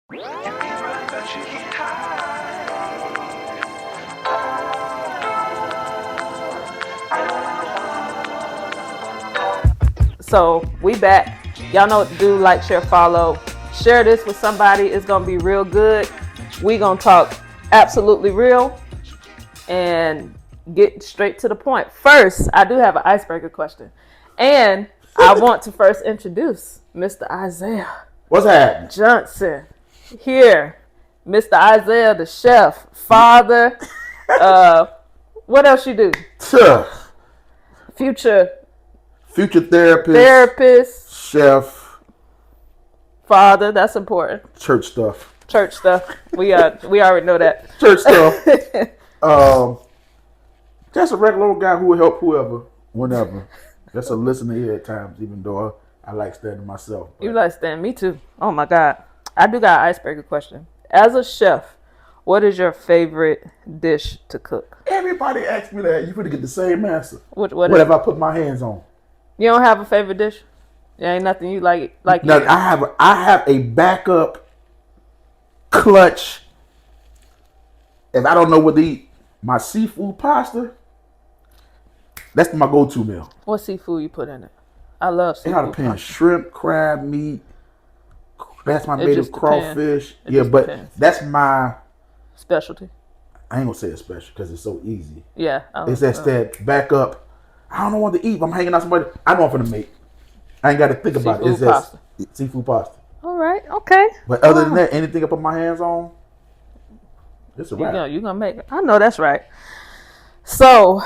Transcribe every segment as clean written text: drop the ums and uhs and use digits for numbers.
So we back. Y'all know what to do. Like, share, follow. Share this with somebody. It's gonna be real good. We gonna talk absolutely real and get straight to the point. First, I do have an icebreaker question, and I want to first introduce Mr. Isaiah. What's happening? Johnson here, Mr. Isaiah, the chef, father. What else you do? Future therapist, chef, father. That's important. church stuff. We already know that. Church stuff. Just a regular old guy who will help whoever, whenever. Just a listener here at times, even though I like standing myself. You like standing? Me too. Oh my God. I do got an icebreaker question. As a chef, what is your favorite dish to cook? Everybody asks me that. You gonna get the same answer. Whatever I put my hands on. You don't have a favorite dish? There ain't nothing you like. No, I have a backup clutch. If I don't know what to eat, my seafood pasta. That's my go-to meal. What seafood you put in it? I love seafood. It got a pan of shrimp, crab meat. That's my native crawfish. But that's my specialty. I ain't gonna say it's special because it's so easy. Yeah. It's that backup. I don't know what to eat. I'm hanging out somebody. I know what I'm gonna make. I ain't got to think about it. It's just seafood pasta. All right. Okay. But other than that, anything I put my hands on, it's a wrap. You gonna make it. I know that's right. So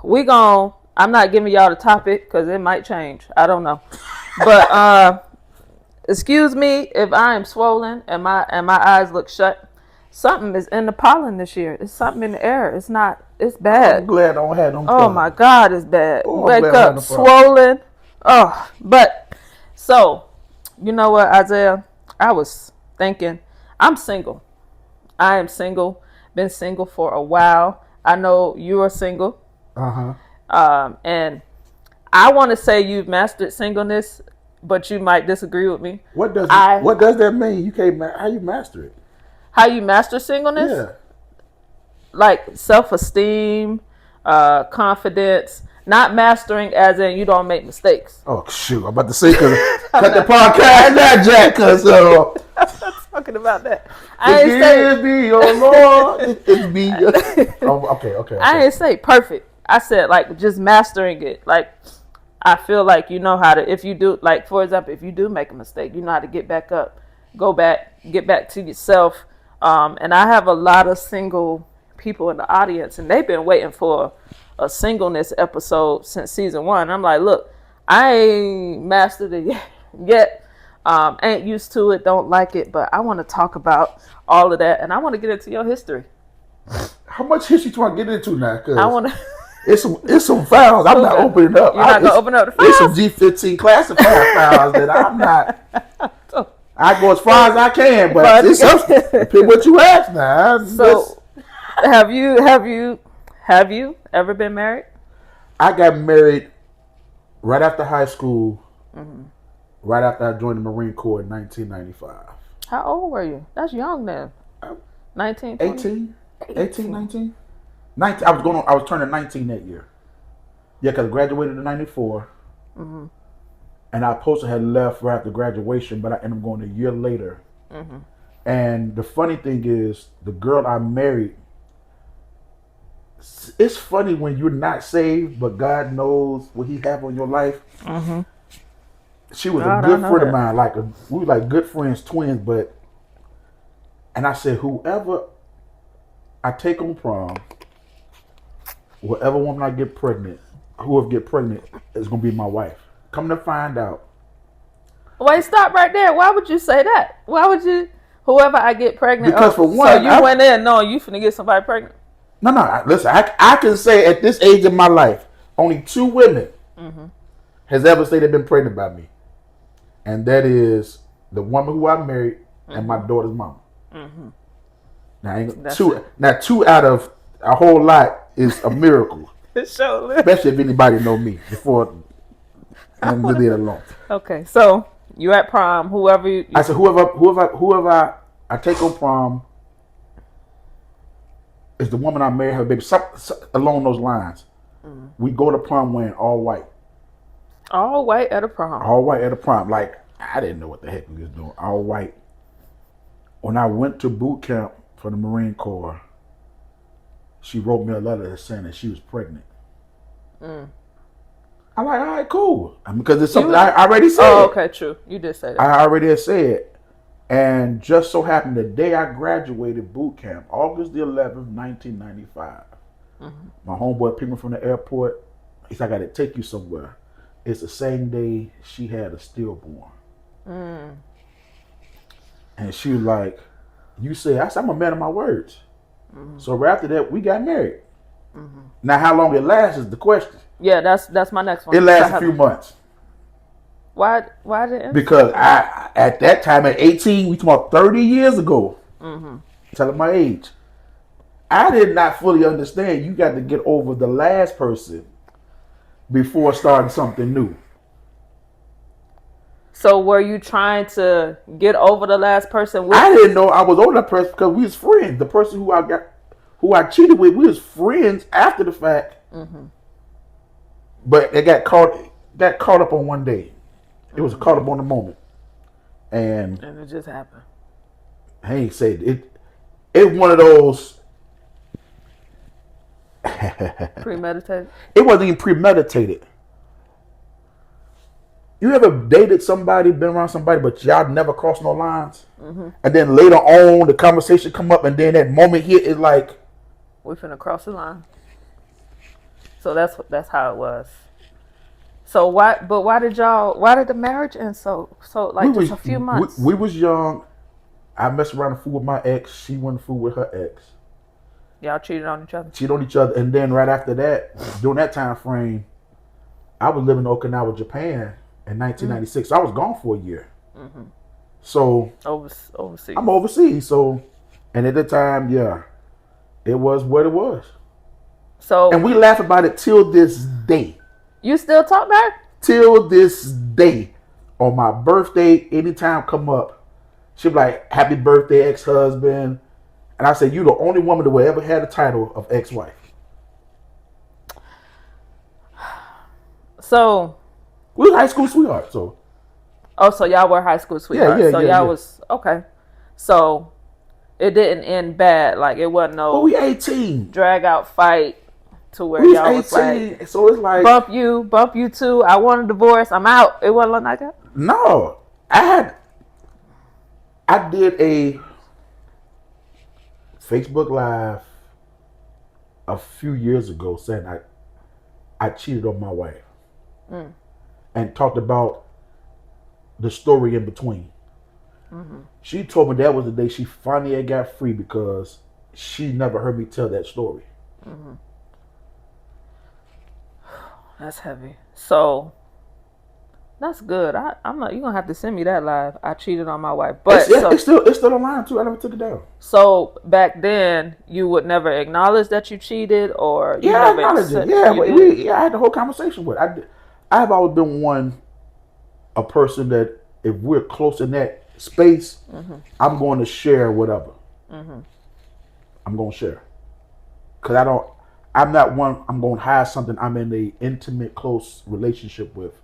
I'm not giving y'all the topic because it might change. I don't know. But excuse me if I am swollen and my eyes look shut. Something is in the pollen this year. It's something in the air. It's bad. I'm glad I don't have no pollen. Oh my God, it's bad. Wake up, swollen. Oh, but so you know what, Isaiah? I was thinking, I'm single. I am single. Been single for a while. I know you are single. And I want to say you've mastered singleness, but you might disagree with me. What does that mean? You can't. How you master it? How you master singleness? Yeah. Like self-esteem, confidence. Not mastering as in you don't make mistakes. Oh shoot! I'm about to say cut the podcast now, Jack. Cause I'm not talking about that. I ain't say me, oh Lord, it's me. Okay. I ain't say perfect. I said like just mastering it. Like I feel like you know how to. If you do, like for example, if you do make a mistake, you know how to get back up, go back, get back to yourself. And I have a lot of single people in the audience, and they've been waiting for a singleness episode since season 1. I'm like, look, I ain't mastered it yet. Ain't used to it, don't like it, but I want to talk about all of that, and I want to get into your history. How much history do I get into now? Cause I want to. It's some files I'm not opening up. You're not gonna open up the files. It's some G15 classified files that I'm not. I go as far as I can, but it's what you ask now. So, have you ever been married? I got married right after high school. Right after I joined the Marine Corps in 1995. How old were you? That's young then. 19, 18, 19. I was turning 19 that year. Yeah, because I graduated in 94. And I supposed to have left right after graduation, but I ended up going a year later. And the funny thing is, the girl I married, it's funny when you're not saved, but God knows what He have on your life. She was a good friend of mine. We were like good friends, twins. And I said, whoever I take on prom, whatever woman I get pregnant, whoever get pregnant is gonna be my wife. Come to find out. Wait, stop right there. Why would you say that? Why would you? Whoever I get pregnant. Because for one, so you went in knowing you finna get somebody pregnant. No. Listen, I can say at this age of my life, only 2 women has ever said they've been pregnant by me, and that is the woman who I married and my daughter's mama. Now, two out of a whole lot is a miracle. Especially if anybody know me before and leave it alone. Okay, so You at prom, whoever you I said whoever I take on prom is the woman I marry, her baby. Some along those lines. We go to prom wearing all white. all white at a prom. All white at a prom. Like, I didn't know what the heck we was doing. All white. When I went to boot camp for the Marine Corps, she wrote me a letter saying that she was pregnant. I'm like, all right, cool. Because it's something I already said. Oh, okay, true. You did say that. I already had said. And just so happened the day I graduated boot camp, August the 11th, 1995, my homeboy picked me from the airport. He said, I got to take you somewhere. It's the same day she had a stillborn. And she was like, you said, I said, I'm a man of my words. So right after that, we got married. Now, how long it lasts is the question. Yeah, that's my next one. It lasts a few months. Why did it? Because I at that time at 18, we talking about 30 years ago. Telling my age. I did not fully understand you got to get over the last person before starting something new. So were you trying to get over the last person with? I didn't know I was over that person because we was friends. The person who I cheated with, we was friends after the fact. But it got caught up on one day. It was caught up on the moment. And it just happened. I ain't said it. It's one of those. Premeditated? It wasn't even premeditated. You ever dated somebody, been around somebody, but y'all never crossed no lines? And then later on, the conversation come up, and then that moment hit is like, we finna cross the line. So that's how it was. So why did the marriage end so like just a few months? We was young. I messed around and fool with my ex. She went and fool with her ex. Y'all cheated on each other? Cheated on each other. And then right after that, during that time frame, I was living in Okinawa, Japan in 1996. So I was gone for a year. So overseas. I'm overseas. So, and at the time, yeah, it was what it was. So, and we laugh about it till this day. You still talk back? Till this day. On my birthday, anytime come up, she'll be like, happy birthday, ex-husband. And I say, you the only woman that will ever have the title of ex-wife. So. We were high school sweethearts, so. Oh, so y'all were high school sweethearts. Y'all was, okay. So, it didn't end bad. Like, it wasn't no. Well, we 18. Drag out fight. To where we y'all 18, was like, so it's like bump you too. I want a divorce. I'm out. It wasn't like that. No, I did a Facebook Live a few years ago saying I cheated on my wife and talked about the story in between. She told me that was the day she finally got free because she never heard me tell that story. That's heavy. So that's good. I'm not. You're gonna have to send me that live. I cheated on my wife, but it's still online too. I never took it down. So back then, you would never acknowledge that you cheated, or you I never acknowledged it. I had the whole conversation with. I have always been a person that if we're close in that space, I'm going to share whatever. I'm going to share because I'm not one. I'm going to hide something I'm in a intimate, close relationship with,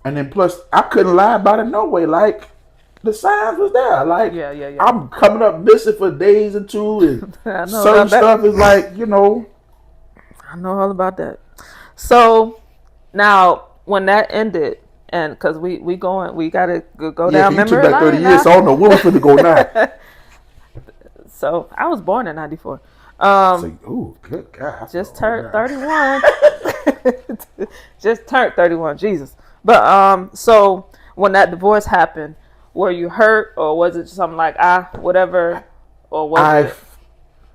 and then plus I couldn't lie about it no way. Like the signs was there. Like I'm coming up missing for days and two, and certain stuff is like I know all about that. So now when that ended, and because we gotta go down memory lane. 30 years, so I don't know where we're going to go now. So I was born in 94. Ooh, good God. Just turned 31. Just turned 31. Jesus. But so when that divorce happened, were you hurt, or was it something like whatever, or was it?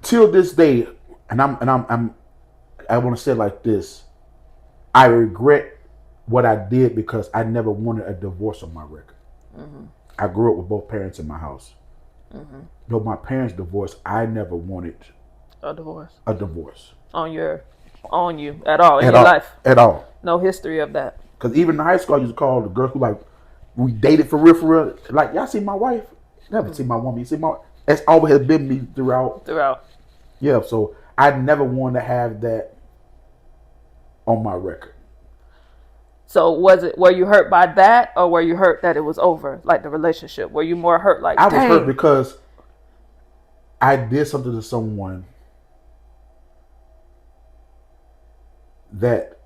Till this day, and I want to say it like this: I regret what I did because I never wanted a divorce on my record. I grew up with both parents in my house. Though my parents divorced, I never wanted a divorce on you at all in your life at all. No history of that. Because even in high school, I used to call the girls who like we dated for real, for real. Like, y'all see my wife? Never see my woman. You see my. It's always has been me throughout. Yeah, so I never want to have that on my record. So were you hurt by that, or were you hurt that it was over, like the relationship? Were you more hurt like, I was hurt because I did something to someone that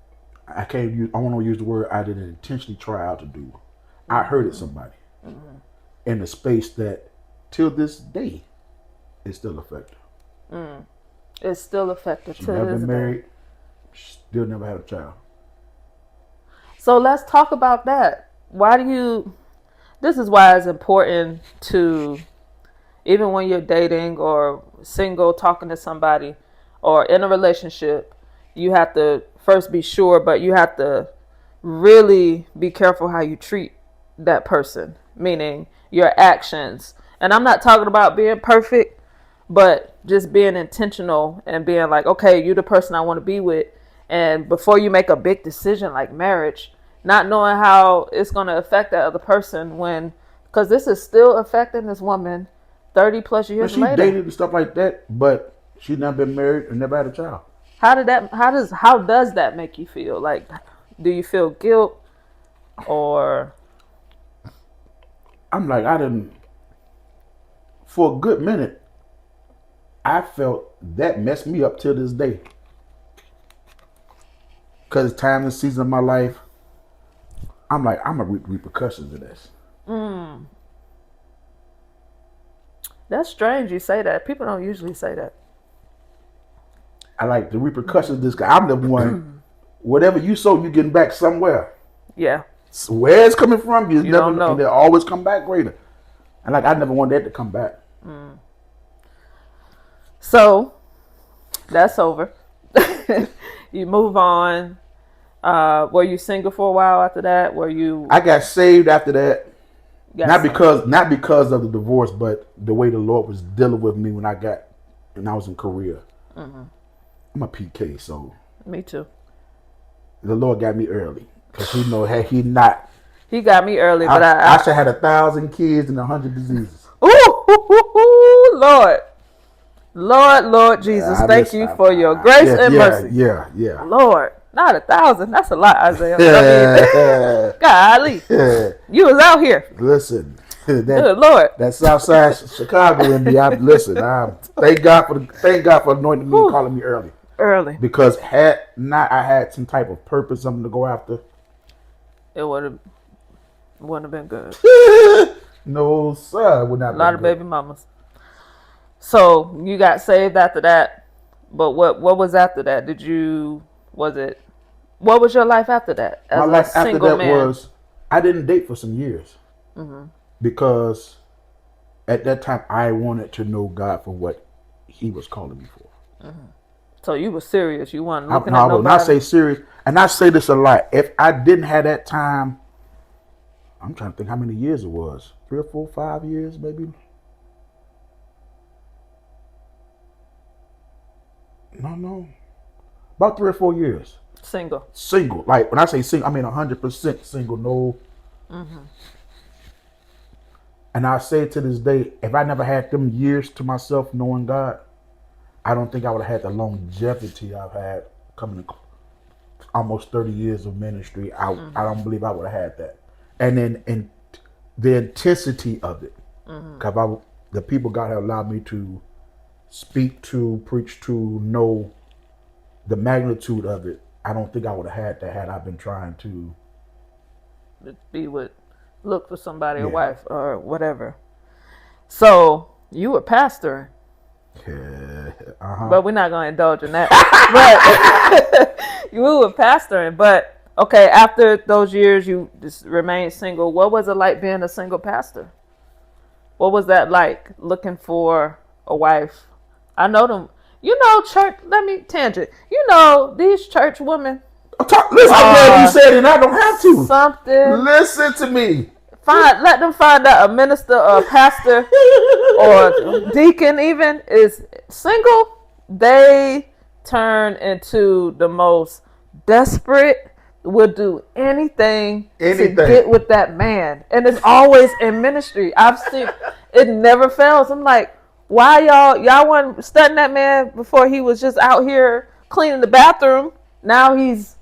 I can't use. I want to use the word I didn't intentionally try out to do. I hurted somebody in a space that, till this day, is still effective. It's still effective. She never been married. Still never had a child. So let's talk about that. This is why it's important to, even when you're dating or single, talking to somebody, or in a relationship, you have to first be sure, but you have to really be careful how you treat that person, meaning your actions. And I'm not talking about being perfect, but just being intentional and being like, okay, you're the person I want to be with. And before you make a big decision like marriage, not knowing how it's going to affect that other person, because this is still affecting this woman 30 plus years later. She dated and stuff like that, but she never been married and never had a child. How does that make you feel? Like, do you feel guilt, or? I'm like, for a good minute, I felt that messed me up till this day. Because it's time and season of my life, I'm like, I'm going to reap repercussions of this. That's strange you say that. People don't usually say that. I like the repercussions of this guy. I'm the one, whatever you sow, you getting back somewhere. Yeah. So where it's coming from, you never don't know. And they always come back greater. And like, I never want that to come back. So, that's over. You move on. Were you single for a while after that? I got saved after that. Not because of the divorce, but the way the Lord was dealing with me when I was in Korea. I'm a PK, so. Me too. The Lord got me early. Because he know, had he not. He got me early, but I should have had 1,000 kids and 100 diseases. Ooh, Lord. Lord Jesus, thank you for your grace and mercy. Yeah. Lord, not 1,000. That's a lot, Isaiah. Golly. You was out here. Listen. Good Lord. That Southside Chicago in me. Thank God for anointing me and calling me early. Because had I had some type of purpose, something to go after, it wouldn't have been good. No, sir. It would not. A lot of baby mamas. So you got saved after that, but what was after that? What was your life after that? As my life after that man? was, I didn't date for some years because at that time I wanted to know God for what He was calling me for. So you were serious. You weren't looking at nobody. I will not say serious, and I say this a lot. If I didn't have that time, I'm trying to think how many years it was. 3 or 4, 5 years, maybe. No. About 3 or 4 years. Single. Like, when I say single, I mean 100% single. No. And I say to this day, if I never had them years to myself knowing God, I don't think I would have had the longevity I've had coming almost 30 years of ministry. I don't believe I would have had that. And then the intensity of it. Because the people God had allowed me to speak to, preach to, know the magnitude of it, I don't think I would have had that had I been trying to look for somebody, a wife or whatever. So you were pastoring. But we're not going to indulge in that. But you were pastoring. But okay, after those years, you just remained single. What was it like being a single pastor? What was that like, looking for a wife? I know them. You know, church. Let me tangent. You know, these church women. Listen, I'm glad you said it. And I don't have to. Something. Listen to me. Let them find out a minister or a pastor or deacon even is single. They turn into the most desperate. would do anything to Anything. get with that man. And it's always in ministry. I've seen it never fails. I'm like, why y'all weren't studying that man before he was just out here cleaning the bathroom? Now he's,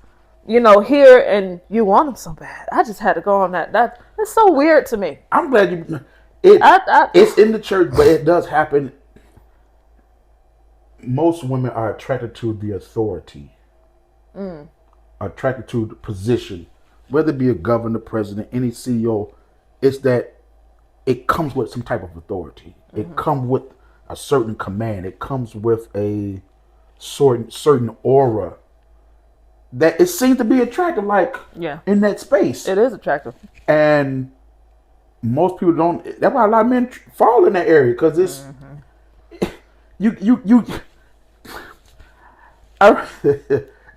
here and you want him so bad. I just had to go on that. That's so weird to me. I'm glad it's in the church, but it does happen. Most women are attracted to the authority. Attracted to the position, whether it be a governor, president, any CEO. It's that it comes with some type of authority. It comes with a certain command. It comes with a certain aura that it seems to be attractive, in that space. It is attractive. And most people don't. That's why a lot of men fall in that area, because it's you.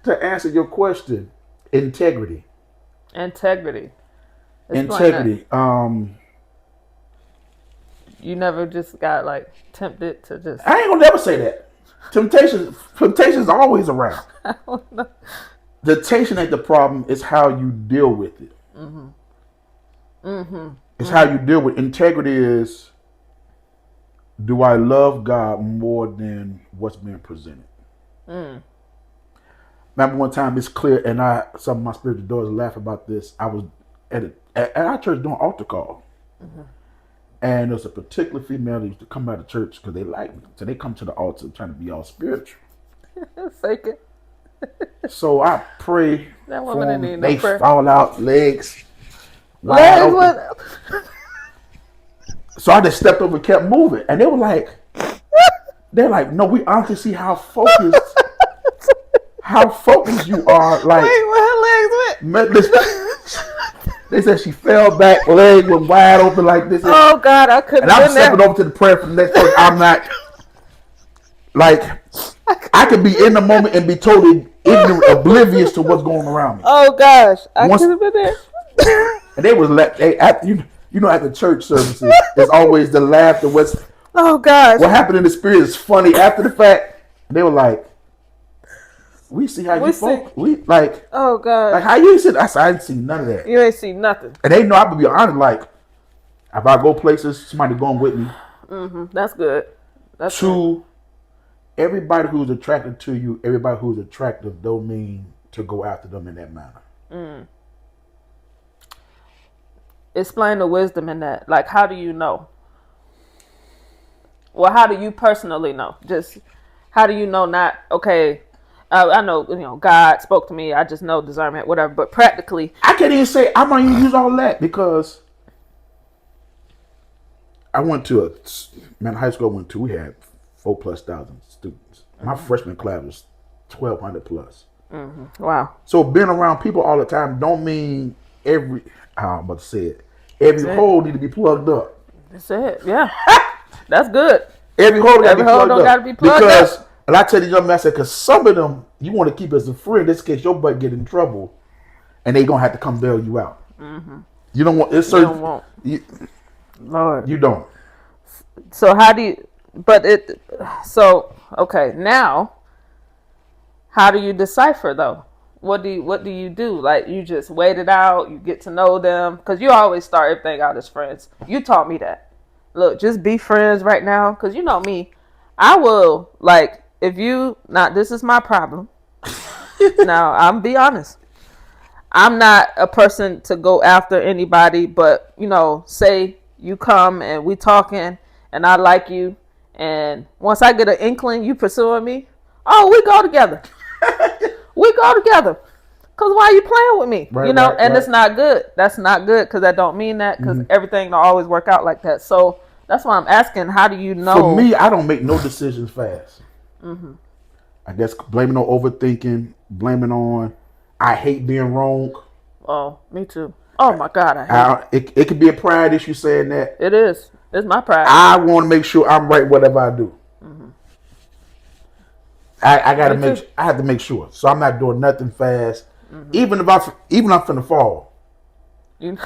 To answer your question, integrity. Explain Integrity. That. You never just got tempted to just. I ain't gonna never say that. Temptation is always around. I don't know. The temptation ain't the problem. It's how you deal with it. It's how you deal with integrity. Is, do I love God more than what's being presented? Remember one time, it's clear, and some of my spiritual daughters laugh about this. I was at our church doing altar call, and there's a particular female that used to come out of church because they like me, so they come to the altar trying to be all spiritual. Fake it. So I pray. That woman didn't need no they prayer. fall out, legs wide open. So I just stepped over and kept moving, and they were like, no, we honestly see how focused. How focused you are, Wait, where her legs went? They said she fell back, legs were wide open like this. Oh God, I couldn't. And I'm stepping over to the prayer for the next person. I'm not I could be in the moment and be totally ignorant, oblivious to what's going around me. Oh gosh, I could have been there. And they was at the church services, there's always the laughter. Oh gosh, what happened in the spirit is funny after the fact. They were like, we see how you focus. Oh God. How you said? I didn't see none of that. You ain't see nothing. And they know I would be honest. If I go places, somebody going with me. That's good. That's good. Everybody who's attracted to you, everybody who's attractive, don't mean to go after them in that manner. Explain the wisdom in that. How do you know? Well, how do you personally know? Just how do you know? Not okay. I know, God spoke to me. I just know discernment, whatever. But practically, I can't even say, I'm not even use all that, because I went to high school we had 4,000+ students. My freshman class was 1,200 plus. Wow. So being around people all the time don't mean every hole need to be plugged up. That's it. Yeah. That's good. Every hole don't got to be plugged up. And I tell the young man, I said, because some of them you want to keep as a friend, in case your butt get in trouble, and they gonna have to come bail you out. You don't want. It's certain. Lord, you don't. So how do you? Okay. Now, how do you decipher though? What do you do? You just wait it out. You get to know them, because you always start everything out as friends. You taught me that. Look, just be friends right now, because you know me. I will if you not. This is my problem. Now I'm be honest. I'm not a person to go after anybody, but say you come and we talking and I like you, and once I get an inkling you pursuing me, we go together. We go together. Cause why are you playing with me? Right. It's not good. That's not good, because I don't mean that, because everything don't always work out like that. So that's why I'm asking, how do you know? For me, I don't make no decisions fast. I guess blaming on overthinking, blaming on I hate being wrong. Oh, me too. Oh my God, I hate it. It could be a pride issue saying that. It is. It's my pride. I want to make sure I'm right whatever I do. I have to make sure. So I'm not doing nothing fast. Even if I'm finna fall. You're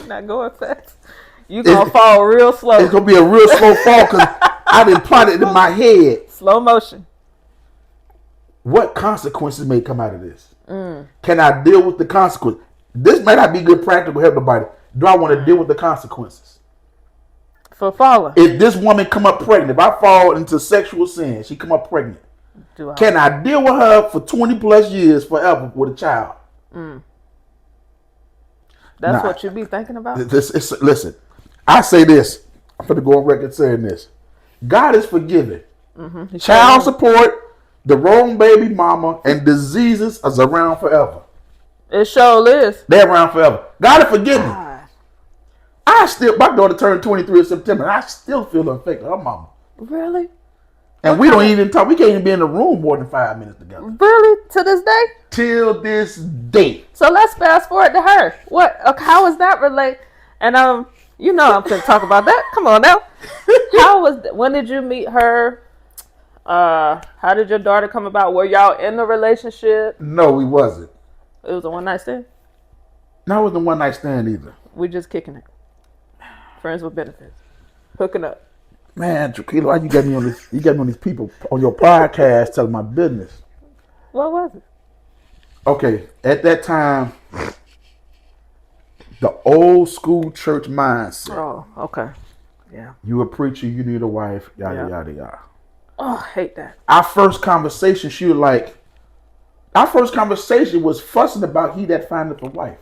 not going fast. You're gonna fall real slow. It's gonna be a real slow fall, because I didn't plot it in my head. Slow motion. what consequences may come out of this? Can I deal with the consequences? This may not be good practical help nobody. Do I want to deal with the consequences? For falling. If this woman come up pregnant, if I fall into sexual sin, she come up pregnant. Can I deal with her for 20 plus years forever with a child? That's what you be thinking about? Listen, I say this. I'm going to go on record saying this. God is forgiving. Child support, the wrong baby mama, and diseases is around forever. It sure is. They're around forever. God is forgiving. My daughter turned 23 in September, and I still feel affected her mama. Really? And we don't even talk. We can't even be in the room more than 5 minutes together. Really? To this day? Till this day. So let's fast forward to her. How is that relate? And I'm going to talk about that. Come on now. When did you meet her? How did your daughter come about? Were y'all in a relationship? No, we wasn't. It was a one night stand? No, it wasn't a one night stand either. We just kicking it. Friends with benefits. Hooking up. Man, Traquila, why you got me on this? You got me on these people on your podcast telling my business. What was it? Okay, at that time, the old school church mindset. Oh, okay. Yeah. You a preacher, you need a wife, yada, yada, yada. Oh, I hate that. Our first conversation, our first conversation was fussing about he that findeth a wife.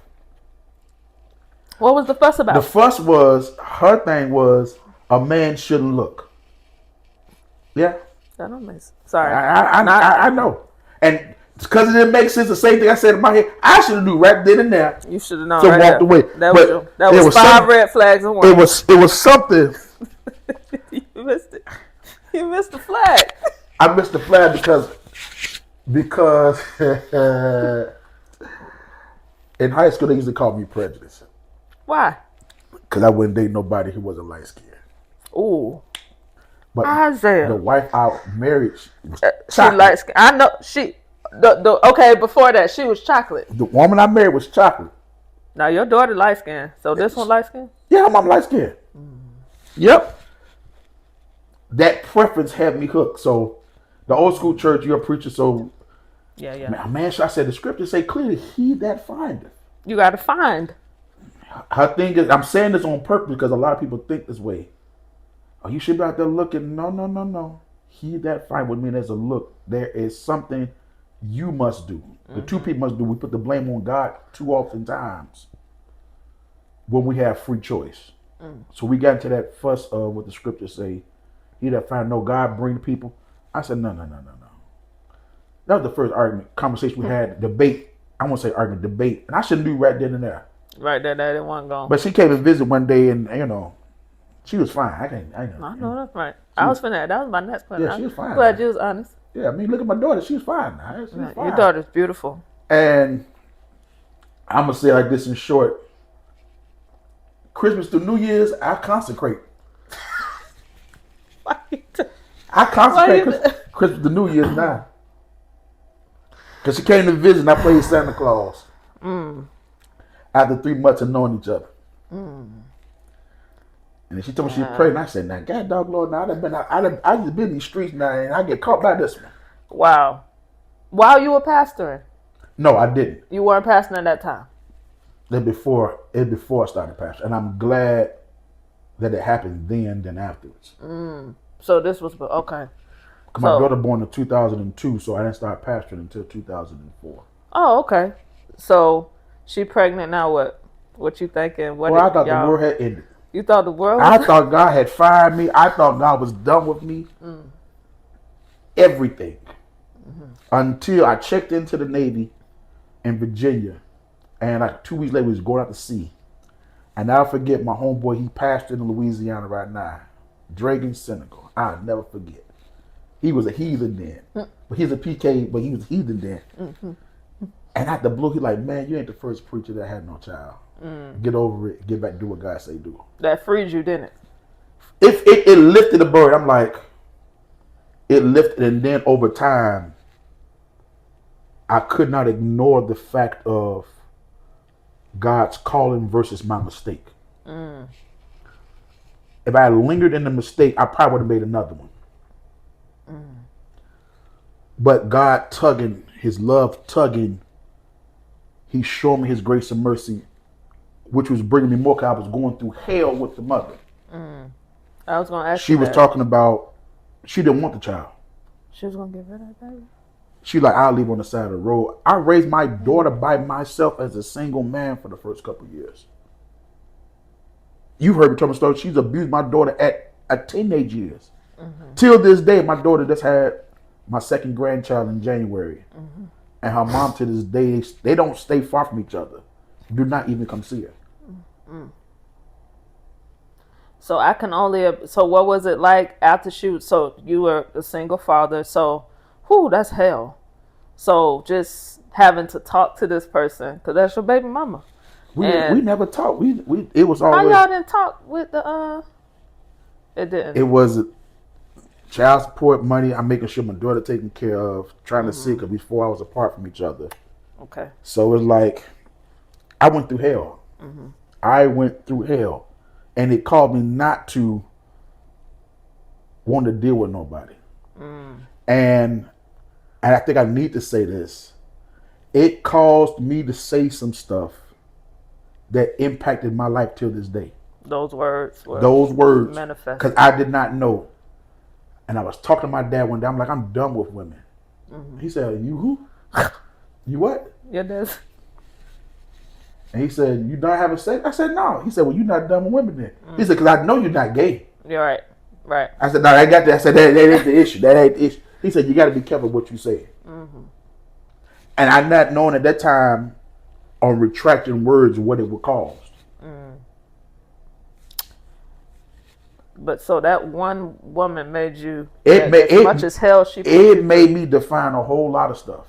What was the fuss about? The fuss was, her thing was, a man shouldn't look. Yeah. That don't make sense. Sorry. I know. And because it didn't make sense, the same thing I said in my head, I should have knew right then and there. You should have known to right walk away. That was 5 red flags and 1. It was something. You missed it. You missed the flag. I missed the flag because in high school they used to call me prejudice. Why? Because I wouldn't date nobody who wasn't light skinned. Ooh. But Isaiah. the wife I married, she light skinned. I know she. Okay, before that she was chocolate. The woman I married was chocolate. Now your daughter light skinned. So this one light skinned? Yeah, her mom light skinned. Yep. That preference had me hooked. So the old school church, you're a preacher, so yeah. Man, I said the scriptures say clearly, he that findeth. You gotta find. Her thing is, I'm saying this on purpose because a lot of people think this way. Oh, you should be out there looking. No. He that find would mean there's a look. There is something you must do. The two people must do. We put the blame on God too often times when we have free choice. So we got into that fuss of what the scriptures say. He that find no God bring people. I said no. That was the first conversation we had, debate. I won't say argument, debate. And I should have knew right then and there. Right there, that wasn't gone. But she came and visit one day, and she was fine. I know that's right. That was my next question. Yeah, she was fine. Glad you was honest. Yeah, I mean, look at my daughter. She was fine. Your daughter's beautiful. And I'm gonna say like this in short: Christmas to New Year's, I consecrate. I consecrate Christmas to New Year's now. Because she came to visit and I played Santa Claus. After 3 months of knowing each other. And she told me she prayed, and I said, now, God dog Lord, now I just been in these streets now, and I get caught by this one. Wow. While you were pastoring? No, I didn't. You weren't pastoring at that time? It before I started pastoring. And I'm glad that it happened then than afterwards. So this was, okay. My daughter born in 2002, so I didn't start pastoring until 2004. Oh, okay. So she pregnant now. What you thinking? Well, I thought the world had ended. You thought the world? I thought God had fired me. I thought God was done with me. Everything. Until I checked into the Navy in Virginia, and like 2 weeks later, we was going out to sea. And I'll forget my homeboy. He pastored in Louisiana right now, Dragon, Senegal. I'll never forget. He was a heathen then. But he's a PK, but he was a heathen then. And at the blue, he like, man, you ain't the first preacher that had no child. Get over it. Get back to do what God say do. That freed you, didn't it? It lifted the burden. I'm like, it lifted. And then over time, I could not ignore the fact of God's calling versus my mistake. If I had lingered in the mistake, I probably would have made another one. But God tugging, his love tugging, he showed me his grace and mercy, which was bringing me more because I was going through hell with the mother. I was gonna ask She you was that. talking about she didn't want the child. She was gonna get rid of that baby. She like, I'll leave on the side of the road. I raised my daughter by myself as a single man for the first couple of years. You've heard me tell my story. She's abused my daughter at a teenage years. Till this day, my daughter just had my second grandchild in January. And her mom to this day, they don't stay far from each other. Do not even come see her. So I can only. So what was it like after shoot? So you were a single father. So, that's hell. So just having to talk to this person because that's your baby mama. We never talked. It was How always. y'all didn't talk with the It didn't. It was child support money. I'm making sure my daughter taken care of. Trying to see because we 4 hours apart from each other. Okay. So it's like I went through hell. I went through hell. And it caused me not to want to deal with nobody. And I think I need to say this. It caused me to say some stuff that impacted my life till this day. Those words. Manifest. Because I did not know. And I was talking to my dad one day. I'm like, I'm done with women. He said, you who? You what? Yeah, that's. And he said, you not having sex? I said, no. He said, well, you're not done with women then. He said, because I know you're not gay. You're right. Right. I said, no, I got that. I said, that ain't the issue. That ain't the issue. He said, you got to be careful what you say. And I not knowing at that time on retracting words what it would cause. But so that one woman made you, as much as hell she put it made me define a whole lot of stuff.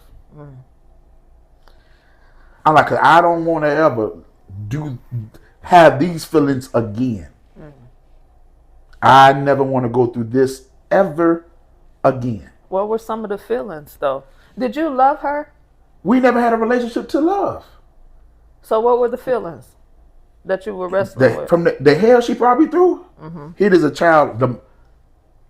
I'm like, I don't want to ever have these feelings again. I never want to go through this ever again. What were some of the feelings though? Did you love her? We never had a relationship to love. So what were the feelings that you were wrestling with? From the hell she brought me through? Here is a child.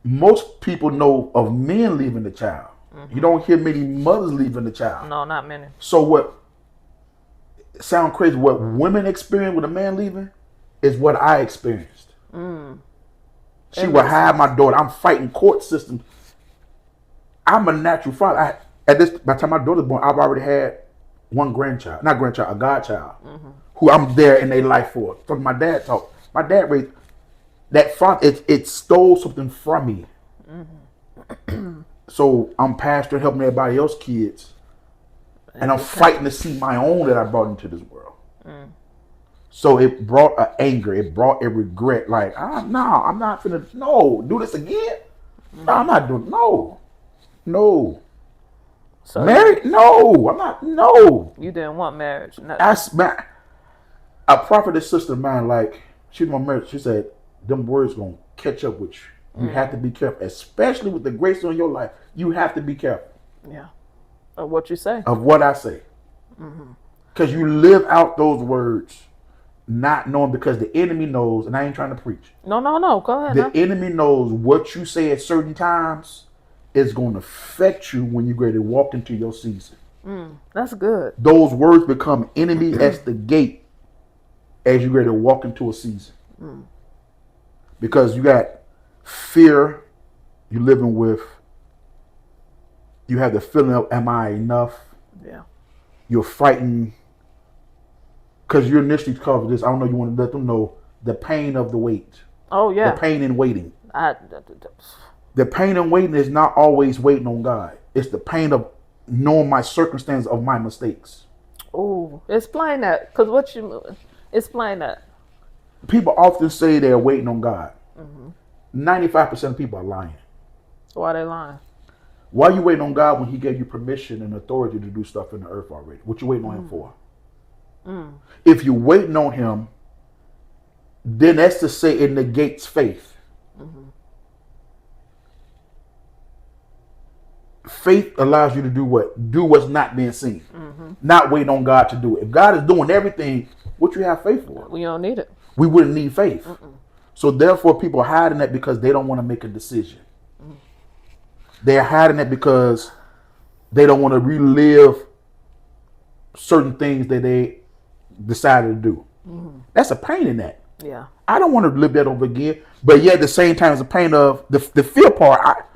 Most people know of men leaving the child. You don't hear many mothers leaving the child. No, not many. So what sound crazy, what women experience with a man leaving is what I experienced. She would hide my daughter. I'm fighting court systems. I'm a natural father. By the time my daughter was born, I've already had one grandchild. Not grandchild, a godchild. Who I'm there in their life for. From my dad talk. My dad raised that father, it stole something from me. So I'm pastoring, helping everybody else's kids. And I'm fighting to see my own that I brought into this world. So it brought an anger. It brought a regret. Like, I'm not finna, do this again. No, I'm not doing, no. So married? No, I'm not, no. You didn't want marriage. A prophetess sister of mine, like, she was my marriage, she said, them words gonna catch up with you. You have to be careful, especially with the grace on your life. You have to be careful. Yeah. Of what you say. Of what I say. Because you live out those words not knowing, because the enemy knows, and I ain't trying to preach. No. Go ahead. The enemy knows what you say at certain times is going to affect you when you're ready to walk into your season. That's good. Those words become enemy at the gate as you're ready to walk into a season. Because you got fear you're living with. You have the feeling of, am I enough? Yeah. You're fighting. Because you initially covered this. I don't know, you want to let them know the pain of the wait. Oh, yeah. The pain in waiting. The pain in waiting is not always waiting on God. It's the pain of knowing my circumstance of my mistakes. Oh, explain that. Because explain that. People often say they're waiting on God. 95% of people are lying. Why are they lying? Why are you waiting on God when he gave you permission and authority to do stuff in the earth already? What you waiting on him for? If you're waiting on him, then that's to say it negates faith. Faith allows you to do what? Do what's not being seen. Not waiting on God to do it. If God is doing everything, what you have faith for? We don't need it. We wouldn't need faith. So therefore people are hiding that because they don't want to make a decision. They're hiding it because they don't want to relive certain things that they decided to do. Mm-hmm. That's a pain in that. Yeah. I don't want to live that over again. But yet at the same time, it's a pain of the fear part.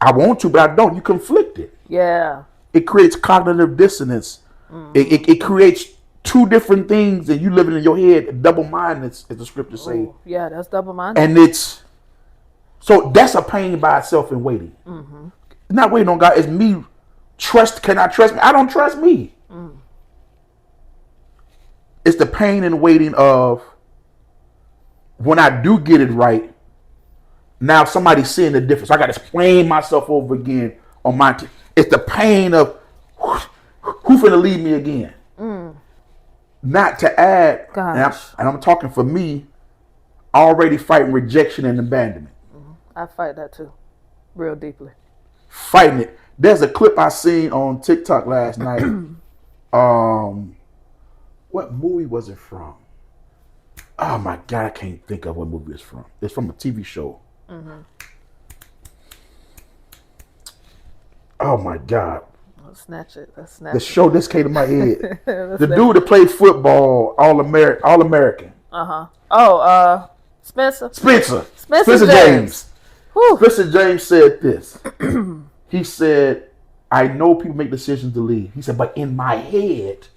I want to, but I don't. You conflicted. Yeah. It creates cognitive dissonance. Mm-hmm. It creates two different things, and you living in your head, double-mindedness, as the scriptures say. Yeah, that's double-minded. And so that's a pain by itself in waiting. Mm-hmm. Not waiting on God. It's me. Can I trust me? I don't trust me. Mm. It's the pain in waiting of when I do get it right, now somebody's seeing the difference. I got to explain myself over again on my team. It's the pain of who finna leave me again. Mm. Not to add, and I'm talking for me, already fighting rejection and abandonment. Mm-hmm. I fight that too, real deeply. Fighting it. There's a clip I seen on TikTok last night. What movie was it from? Oh my God, I can't think of what movie it's from. It's from a TV show. Mm-hmm. Oh my God. Let's snatch it. The show this came to my head. The dude that played football, All American. Spencer James. Spencer James said this. He said, I know people make decisions to leave. He said, but in my head,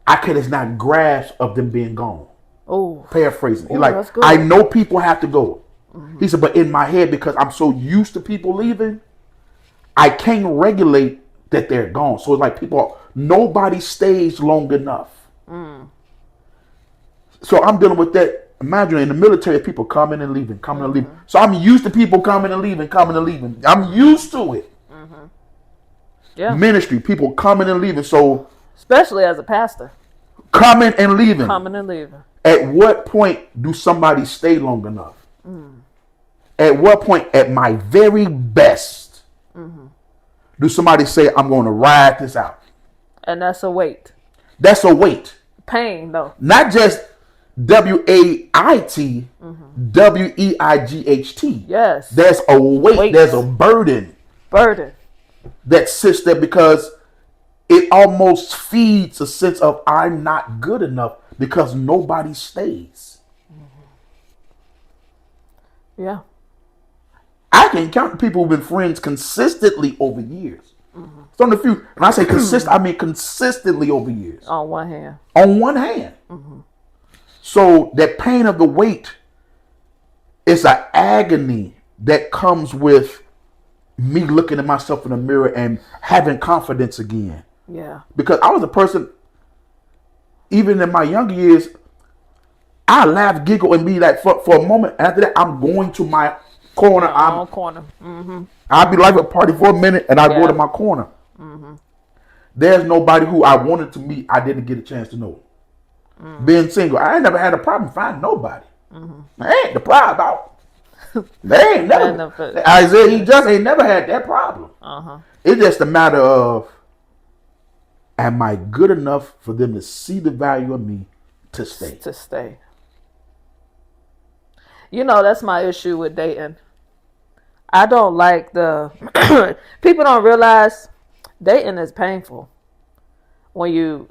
I could not grasp of them being gone. Oh, paraphrasing. He like, I know people have to go. Mm-hmm. He said, but in my head, because I'm so used to people leaving, I can't regulate that they're gone. So it's like nobody stays long enough. Mm. So I'm dealing with that. Imagine in the military, people coming and leaving, coming and leaving. So I'm used to people coming and leaving, coming and leaving. I'm used to it. Mm-hmm. Yeah. Ministry, people coming and leaving. So especially as a pastor. Coming and leaving. At what point do somebody stay long enough? Mm. At what point, at my very best, do somebody say, I'm going to ride this out? And that's a weight. That's a weight. Pain, though. Not just WAIT, WEIGHT. Yes. There's a weight. There's a burden. That sits there because it almost feeds a sense of I'm not good enough because nobody stays. Yeah. I can count people who've been friends consistently over years. Mm-hmm. So on the few, when I say consistent, I mean consistently over years. On one hand. Mm-hmm. So that pain of the weight is an agony that comes with me looking at myself in the mirror and having confidence again. Yeah. Because I was a person, even in my younger years, I laugh, giggle, and be like, for a moment. After that, I'm going to my corner. Mm-hmm. I'll be like a party for a minute, and I go to my corner. Mm-hmm. There's nobody who I wanted to meet I didn't get a chance to know. Mm-hmm. Being single, I ain't never had a problem finding nobody. Mm-hmm. I ain't the problem about. They ain't never. Isaiah, he just ain't never had that problem. Uh-huh. It's just a matter of, am I good enough for them to see the value of me to stay? You know, that's my issue with dating. I don't like people don't realize dating is painful. When you,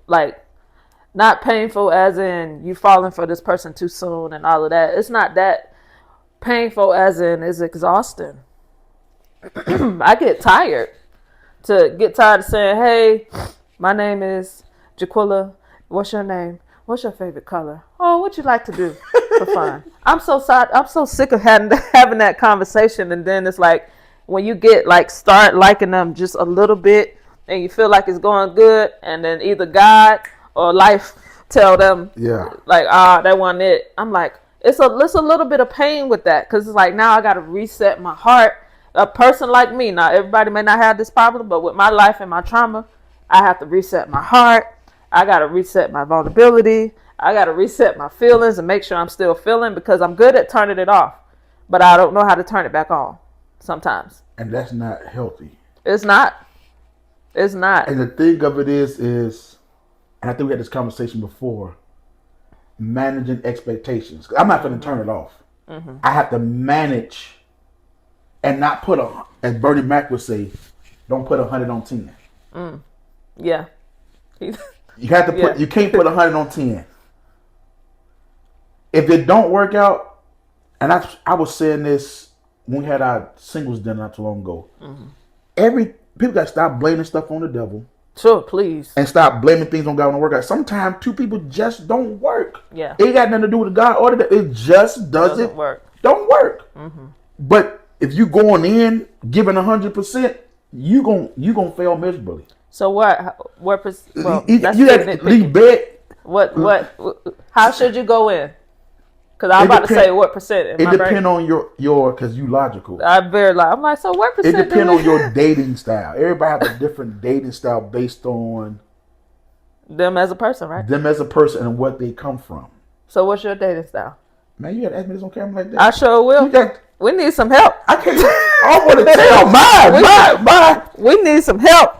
not painful as in you falling for this person too soon and all of that. It's not that painful as in it's exhausting. I get tired of saying, hey, my name is Jaquilla. What's your name? What's your favorite color? Oh, what you like to do for fun? I'm so sick of having that conversation. And then it's like when you get start liking them just a little bit and you feel like it's going good, and then either God or life tell them, that wasn't it. I'm like, it's a little bit of pain with that, because it's like now I got to reset my heart. A person like me, now everybody may not have this problem, but with my life and my trauma, I have to reset my heart. I got to reset my vulnerability. I got to reset my feelings and make sure I'm still feeling, because I'm good at turning it off, but I don't know how to turn it back on sometimes. And that's not healthy. It's not. And the thing of it is, and I think we had this conversation before, managing expectations. I'm not going to turn it off. Mm-hmm. I have to manage and not put as Bernie Mac would say, don't put 100 on 10. Yeah. You have to put. You can't put 100 on 10. If it don't work out, and I was saying this when we had our singles dinner not too long ago. People got to stop blaming stuff on the devil. Sure, please. And stop blaming things on God when it work out. Sometimes two people just don't work. Yeah. It ain't got nothing to do with God or the devil. It just doesn't work. Don't work. But if you going in giving 100%, you gonna fail miserably. So what? Well, You got to leave bed. What? How should you go in? Because I'm about to say what percent. It depends on your because you logical. I'm very logical. I'm like, so what percent? It depends on your dating style. Everybody have a different dating style based on them as a person, right? Them as a person and what they come from. So what's your dating style? Man, you got to ask me this on camera like that. I sure will. We need some help. I can't. I want to tell mine. We need some help.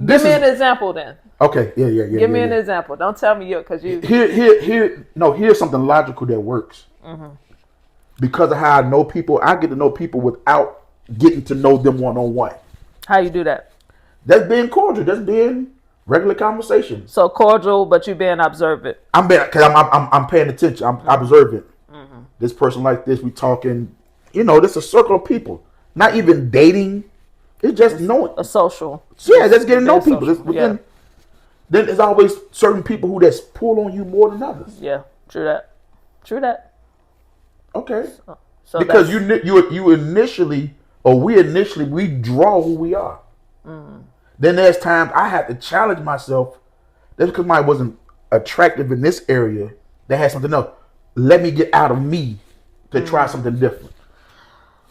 Give me an example then. Okay, yeah. Give me an example. Don't tell me because you. Here's something logical that works. Because of how I know people, I get to know people without getting to know them one-on-one. How you do that? That's being cordial. That's being regular conversation. So cordial, but you being observant. I'm paying attention. I'm observant. This person like this, we talking. This is a circle of people. Not even dating. It's just knowing. A social. Yeah, just getting to know people. Then there's always certain people who just pull on you more than others. Yeah, true that. Okay. So because we initially draw who we are. Then there's times I have to challenge myself. That's because I wasn't attractive in this area. That had something else. Let me get out of me to try something different.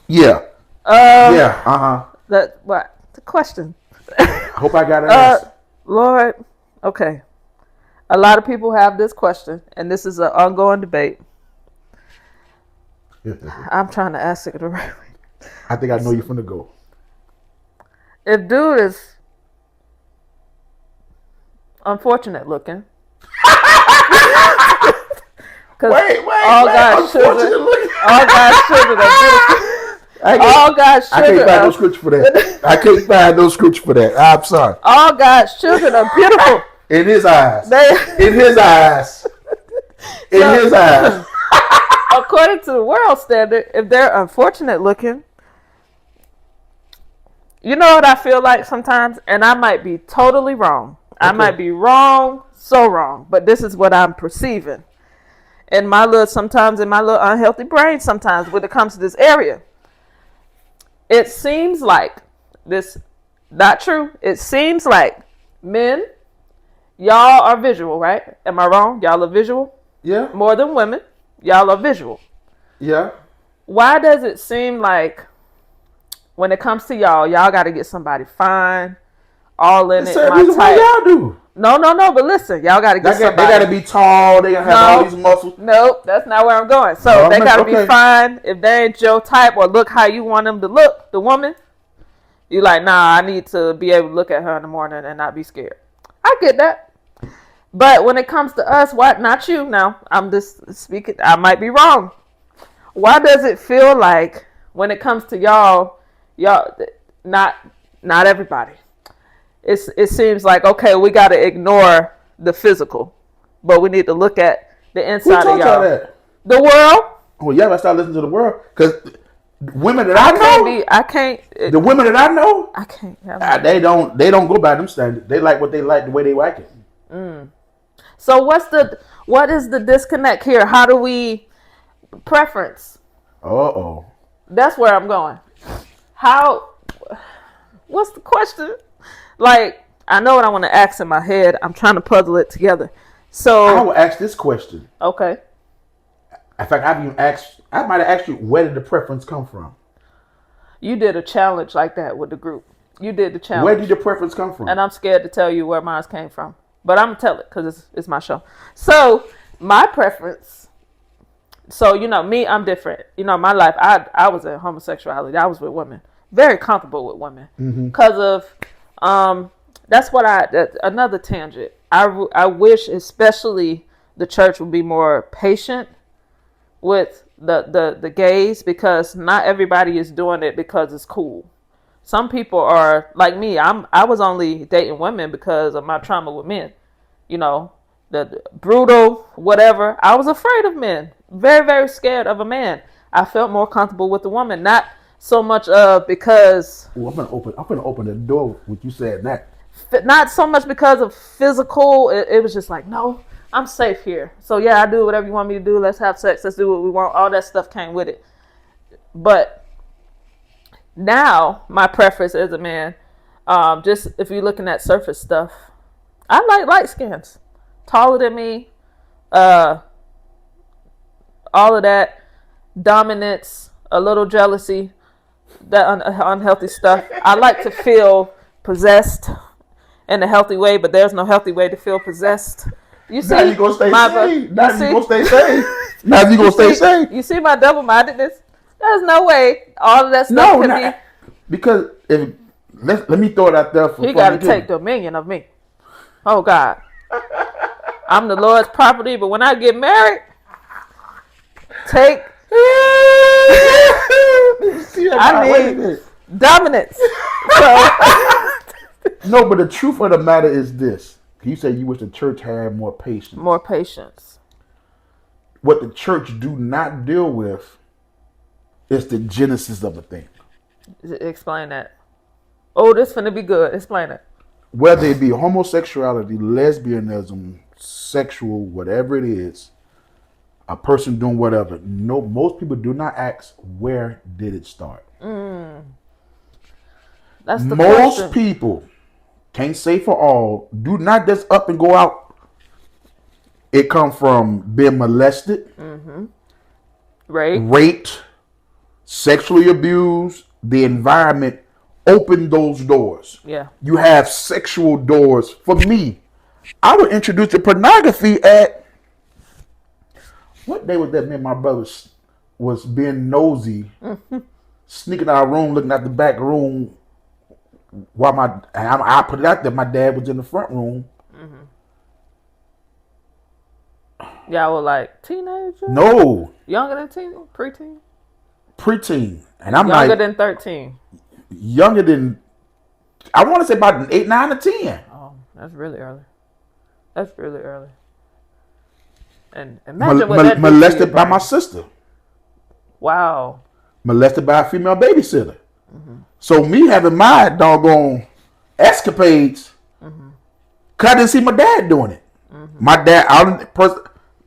Yeah. That what? The question. I hope I got it answered. Lord, okay. A lot of people have this question, and this is an ongoing debate. I'm trying to ask it the right way. I think I know you're finna go. If dude is unfortunate looking, wait, all God's children are beautiful. All God's children. I can't find no scripture for that. I can't find no scripture for that. I'm sorry. All God's children are beautiful. In His eyes. In His eyes. In His eyes. According to the world standard, if they're unfortunate looking, you know what I feel like sometimes, and I might be totally wrong. Okay. I might be wrong, so wrong, but this is what I'm perceiving. Sometimes in my little unhealthy brain, sometimes when it comes to this area. It seems like this, not true. It seems like men, y'all are visual, right? Am I wrong? Y'all are visual? Yeah. More than women, y'all are visual. Yeah. Why does it seem like when it comes to y'all got to get somebody fine, all in it, my type? What y'all do? No, but listen, y'all got to get somebody. They got to be tall. They got to have all these muscles. Nope, that's not where I'm going. So they got to be fine. If they ain't your type or look how you want them to look, the woman, you like, nah, I need to be able to look at her in the morning and not be scared. I get that. But when it comes to us, not you now, I'm just speaking, I might be wrong. Why does it feel like when it comes to y'all, not everybody. It seems like, okay, we got to ignore the physical, but we need to look at the inside of y'all. That? The world. Well, yeah, I start listening to the world because women that I know, the women that I know, I can't. They don't go by them standards. They like what they like the way they like it. So what is the disconnect here? How do we preference? That's where I'm going. What's the question? Like, I know what I want to ask in my head. I'm trying to puzzle it together. So I will ask this question. Okay. In fact, I might have asked you, where did the preference come from? You did a challenge like that with the group. You did the challenge. Where did the preference come from? And I'm scared to tell you where mine came from. But I'm going to tell it because it's my show. So, my preference. So, me, I'm different. My life, I was in homosexuality. I was with women. Very comfortable with women. Because of, that's what another tangent. I wish especially the church would be more patient with the gays, because not everybody is doing it because it's cool. Some people are like me. I was only dating women because of my trauma with men. You know, the brutal, whatever. I was afraid of men. Very, very scared of a man. I felt more comfortable with a woman. Not so much because... I'm gonna open the door with you saying that. Not so much because of physical. It was just like, no, I'm safe here. So yeah, I do whatever you want me to do. Let's have sex. Let's do what we want. All that stuff came with it. But now my preference as a man, just if you're looking at surface stuff, I like light skins, taller than me, all of that, dominance, a little jealousy, that unhealthy stuff. I like to feel possessed in a healthy way, but there's no healthy way to feel possessed. You see, now you gonna stay safe. Now you gonna stay safe. You see my double-mindedness? There's no way all of that stuff can be. Because let me throw it out there for. He got to take dominion of me. Oh God, I'm the Lord's property, but when I get married, take. I need dominance. So. No, but the truth of the matter is this. You say you wish the church had more patience. More patience. What the church do not deal with is the genesis of a thing. Explain that. Oh, this finna be good. Explain it. Whether it be homosexuality, lesbianism, sexual, whatever it is, a person doing whatever. No, most people do not ask, where did it start? That's the most question. people, can't say for all, do not just up and go out. It come from being molested, raped, sexually abused. The environment opened those doors. Yeah. You have sexual doors. For me, I would introduce to pornography at, what day was that? Me and my brothers was being nosy, sneaking out of our room, looking at the back room. While I put it out there, my dad was in the front room. Y'all were like teenagers? No. Younger than teen? Preteen? Preteen. And I'm younger like. Than 13. Younger than, I want to say about 8, 9, or 10. Oh, that's really early. That's really early. And imagine molested by my sister. Wow. Molested by a female babysitter. So me having my doggone escapades, cause I didn't see my dad doing it. My dad out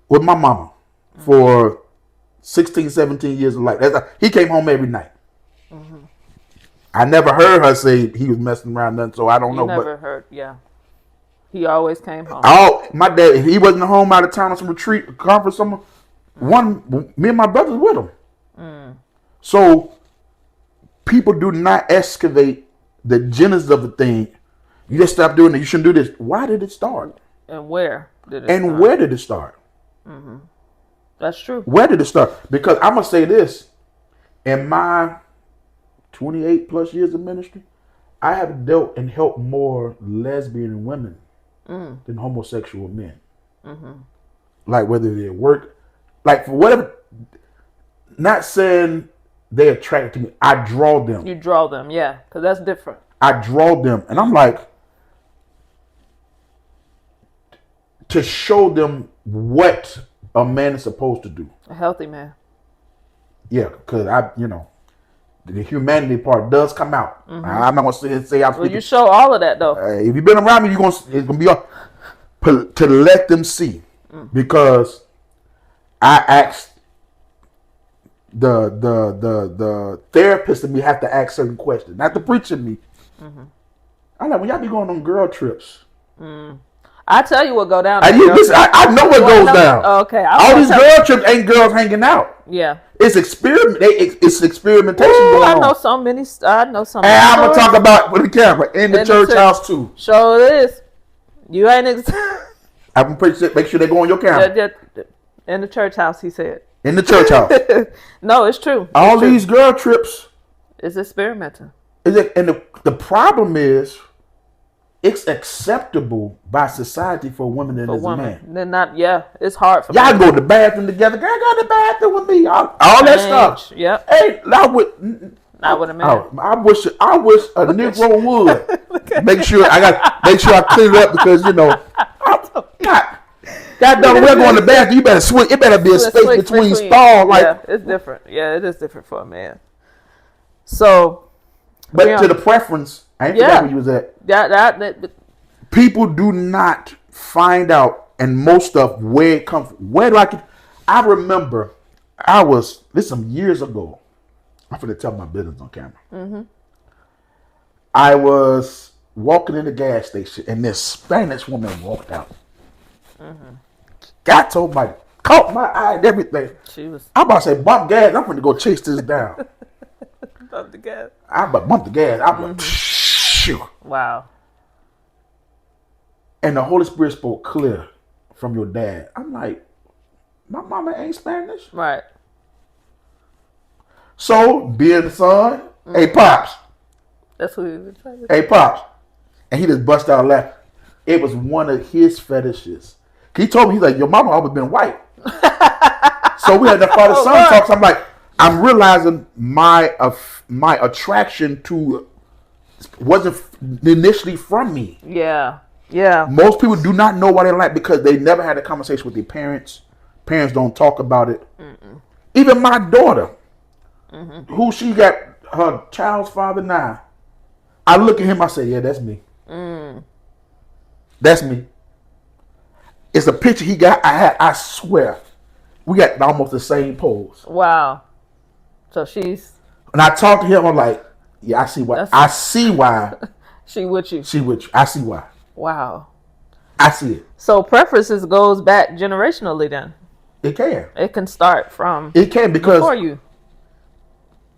with my mama for 16, 17 years of life. He came home every night. I never heard her say he was messing around nothing, so I don't know. Never heard, yeah. He always came home. My dad, if he wasn't home out of town on some retreat, conference, me and my brothers with him. So people do not excavate the genesis of the thing. You just stop doing it. You shouldn't do this. Why did it start? And where did it start? Where did it start? That's true. Where did it start? Because I'm going to say this. In my 28 plus years of ministry, I have dealt and helped more lesbian women than homosexual men. Like whether they work, like for whatever, not saying they're attracted to me. I draw them. You draw them, yeah, because that's different. I draw them. And I'm like, to show them what a man is supposed to do. A healthy man. Yeah, because the humanity part does come out. I'm not going to sit here and say I'm speaking. Well, you show all of that, though. If you've been around me, it's going to be to let them see. Because I asked the therapist and me have to ask certain questions. Not the preacher me. I'm like, when y'all be going on girl trips. I tell you what go down. I know what goes down. Okay. All these girl trips ain't girls hanging out. Yeah. It's It's experimentation going on. I know so many. And I'm gonna talk about with the camera in the church house too. Show this. You ain't. I'm pretty sure. Make sure they go on your camera. In the church house, he said. In the church house. No, it's true. All these girl trips. It's experimenting. And the problem is, it's acceptable by society for women and as a man. They're not. Yeah, it's hard for y'all go to the bathroom together. Girl, go to the bathroom with me. All that stuff. Yep. Hey, Not with a man. I wish a Negro would make sure I clean it up because goddamn, we're going to the bathroom. You better swing. It better be a space between stalls. Yeah, it's different. Yeah, it is different for a man. So, but to the preference, I ain't forgot where you was at. That people do not find out, and most stuff where it comes from. Where do I remember this some years ago. I'm going to tell my business on camera. Mm-hmm. I was walking in the gas station, and this Spanish woman walked out. Mm-hmm. Got told caught my eye and everything. I'm about to say, bump gas. I'm going to go chase this down. Bump the gas. I'm about to bump the gas. I'm like, shoo. Wow. And the Holy Spirit spoke clear from your dad. I'm like, my mama ain't Spanish. Right. So, being the son, hey, Pops. That's who he was trying to say. Hey, Pops. And he just bust out laughing. It was one of his fetishes. He told me, he's like, your mama always been white. So we had the father-son talks. I'm like, I'm realizing my attraction to wasn't initially from me. Yeah. Yeah. Most people do not know what they like because they never had a conversation with their parents. Parents don't talk about it. Mm-mm. Even my daughter, who she got her child's father now, I look at him, I say, yeah, that's me. That's me. It's a picture he got. I swear, we got almost the same pose. Wow. So she's. And I talk to him. I'm like, yeah, I see why. I see why. She with you. She with you. I see why. Wow. I see it. So preferences goes back generationally. Then it can. It can start from. It can because before you.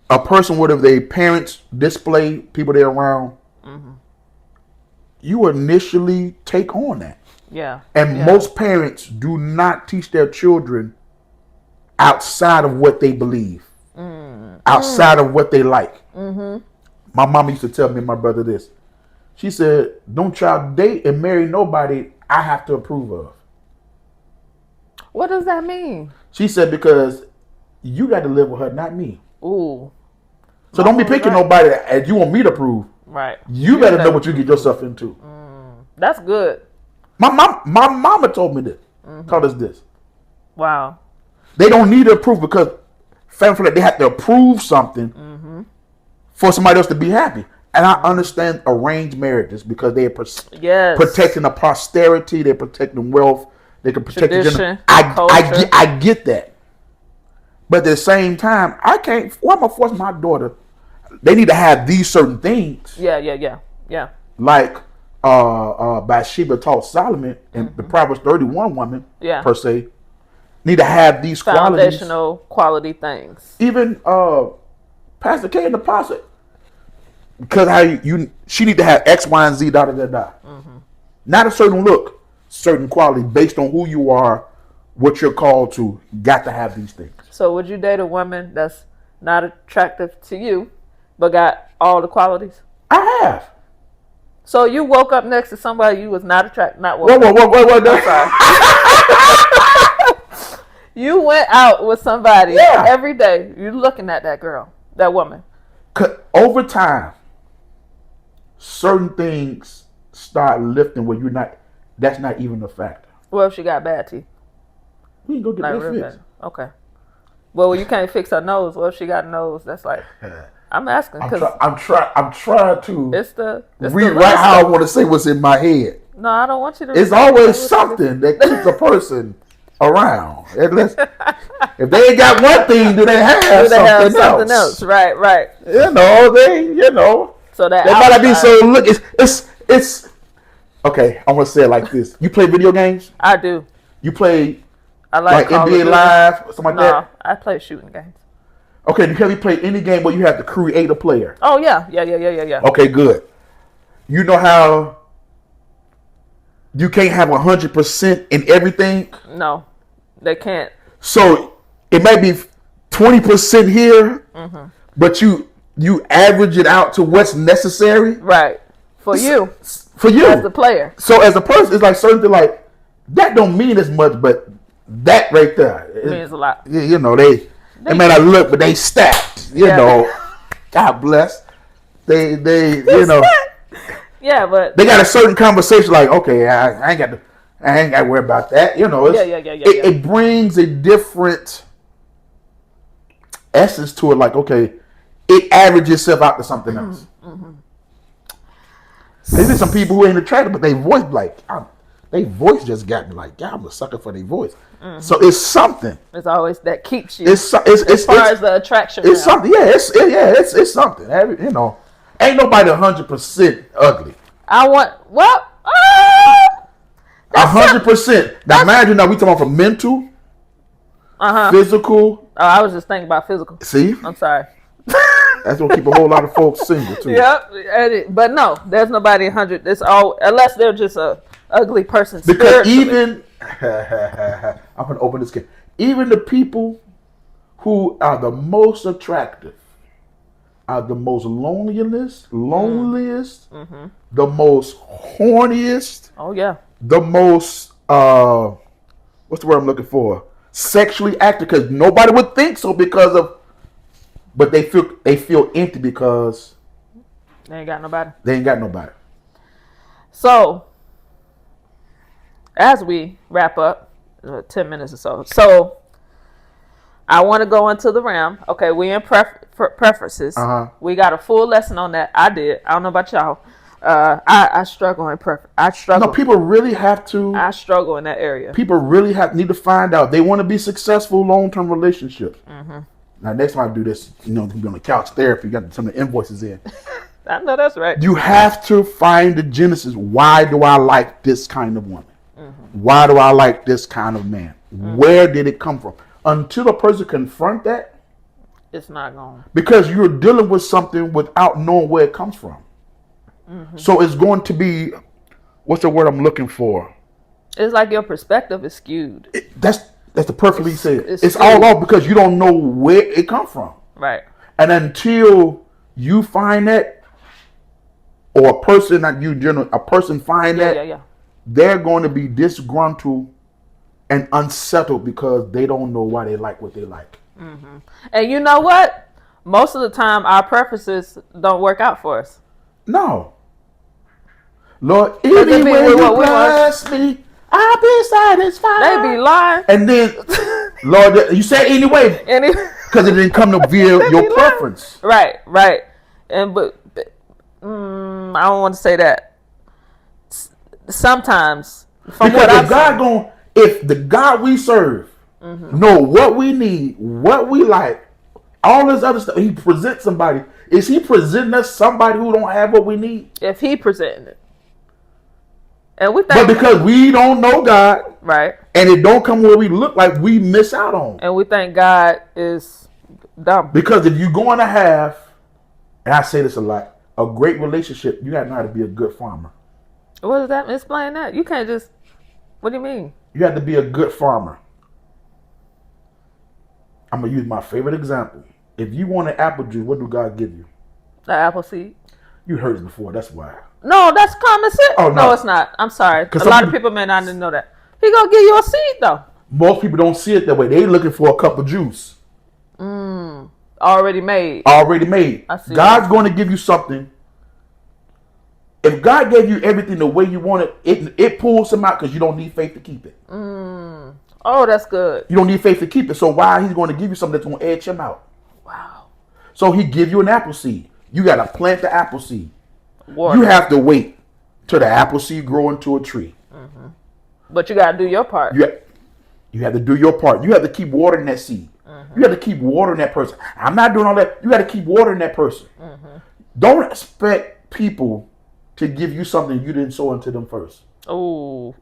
A person, whatever their parents display, people they're around, you initially take on that. Yeah. And most parents do not teach their children outside of what they believe, outside of what they like. Mm-hmm. My mama used to tell me and my brother this. She said, don't y'all date and marry nobody I have to approve of. What does that mean? She said, because you got to live with her, not me. Ooh. So don't be picking nobody that you want me to approve. Right. You better know what you get yourself into. That's good. My mama told me this. Taught us this. Wow. They don't need to approve because family, they have to approve something for somebody else to be happy. And I understand arranged marriages because they're protecting the posterity, they're protecting wealth, they can protect tradition. I get that. But at the same time, I can't. Why am I forcing my daughter? They need to have these certain things. Yeah. Like Bathsheba taught Solomon and the Proverbs 31 woman, per se, need to have these foundational quality things. Even Pastor K and the Apostle, because she need to have X, Y, and Z, da da da da. Not a certain look, certain quality based on who you are, what you're called to. Got to have these things. So would you date a woman that's not attractive to you, but got all the qualities? I have. So you woke up next to somebody you was not attracted, not woke up. What? Sorry. You went out with somebody every day. You're looking at that girl, that woman. Over time, certain things start lifting where you're not. That's not even a factor. Well, if she got bad teeth, we can go get that fixed. Okay. Well, you can't fix her nose. Well, if she got a nose, that's like. I'm asking because I'm trying to rewrite how I want to say what's in my head. No, I don't want you to. It's always something that keeps a person around. If they ain't got one thing, do they have something else? Right. So that they might be so. Look, it's okay. I'm gonna say it like this. You play video games? I do. You play? I like NBA Live, something like that. I play shooting games. Okay, have you played any game where you have to create a player? Oh yeah. Okay, good. You know how you can't have 100% in everything? No, they can't. So it may be 20% here, but you average it out to what's necessary. Right. For you. As the player. So as a person, it's like certain thing like that don't mean as much, but that right there means a lot. They may not look, but they stacked. You know, God bless. They you know. Yeah, but they got a certain conversation like, okay, I ain't got to worry about that. You know, it brings a different essence to it. Like, okay, it averages itself out to something else. Mm-hmm. There's some people who ain't attractive, but they voice just got me like, yeah, I'm a sucker for their voice. Mm-hmm. So it's something. It's always that keeps you. As far as the attraction. It's something. Yeah, it's something. You know, ain't nobody 100% ugly. I want 100%. Now imagine we talking about from mental, physical. Oh, I was just thinking about physical. See, I'm sorry. That's gonna keep a whole lot of folks single too. Yep, but no, there's nobody 100. It's all unless they're just a ugly person. Because even I'm gonna open this can. Even the people who are the most attractive are the most loneliest, mm-hmm. the most horniest. Oh yeah. The most what's the word I'm looking for? Sexually active, because nobody would think so but they feel empty because they ain't got nobody. So as we wrap up, 10 minutes or so I want to go into the realm. Okay, we in preferences. We got a full lesson on that. I don't know about y'all. I struggle in preference. No, people really have to. I struggle in that area. People really need to find out. They want to be successful long-term relationships. Mm-hmm. Now, next time I do this, be on the couch therapy. Got some of the invoices in. I know that's right. You have to find the genesis. Why do I like this kind of woman? Mm-hmm. Why do I like this kind of man? Mm-hmm. Where did it come from? Until a person confront that, it's not going. Because you're dealing with something without knowing where it comes from. Mm-hmm. So it's going to be, what's the word I'm looking for? It's like your perspective is skewed. That's the perfectly said. It's all off because you don't know where it come from. Right. And until you find that, or a person that a person find that, they're going to be disgruntled and unsettled because they don't know why they like what they like. Mm-hmm. And you know what? Most of the time, our preferences don't work out for us. No. Lord, anyway you bless me, I'll be satisfied. They be lying. And then, Lord, you said anyway. Because it didn't come to via your preference. Right. And but I don't want to say that. Sometimes, if the God we serve know what we need, what we like, all this other stuff, he presents somebody. Is he presenting us somebody who don't have what we need? If he presenting it. And but because we don't know God, right, and it don't come where we look like, we miss out on. And we think God is dumb. Because if you're going to have, and I say this a lot, a great relationship, you got to know how to be a good farmer. What does that mean? Explain that. You can't just. What do you mean? You have to be a good farmer. I'm gonna use my favorite example. If you want an apple juice, what do God give you? The apple seed. You heard it before. That's why. No, that's common sense. Oh, no, it's not. I'm sorry. A lot of people may not know that. He gonna give you a seed though. Most people don't see it that way. They looking for a cup of juice. Already made. I see. God's going to give you something. If God gave you everything the way you want it pulls him out because you don't need faith to keep it. Oh, that's good. You don't need faith to keep it. So why he's going to give you something that's going to edge him out? Wow. So he give you an apple seed. You got to plant the apple seed. Water. You have to wait till the apple seed grow into a tree. Mm-hmm. But you got to do your part. You have to do your part. You have to keep watering that seed. Mm-hmm. You have to keep watering that person. I'm not doing all that. You got to keep watering that person. Mm-hmm. Don't expect people to give you something you didn't sow into them first. Oh.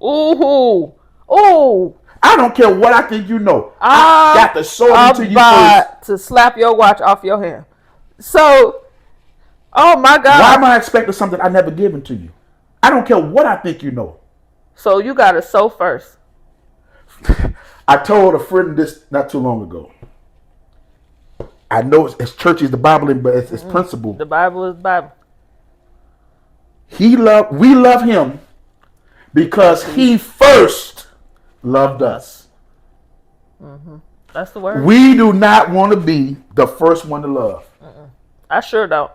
I don't care what I think you know. I got to sow into you first. To slap your watch off your hand. So, oh my God. Why am I expecting something I never given to you? I don't care what I think you know. So you got to sow first. I told a friend this not too long ago. I know it's church is the Bible, but it's principle. The Bible is the Bible. We love him because he first loved us. Mm-hmm. That's the word. We do not want to be the first one to love. I sure don't.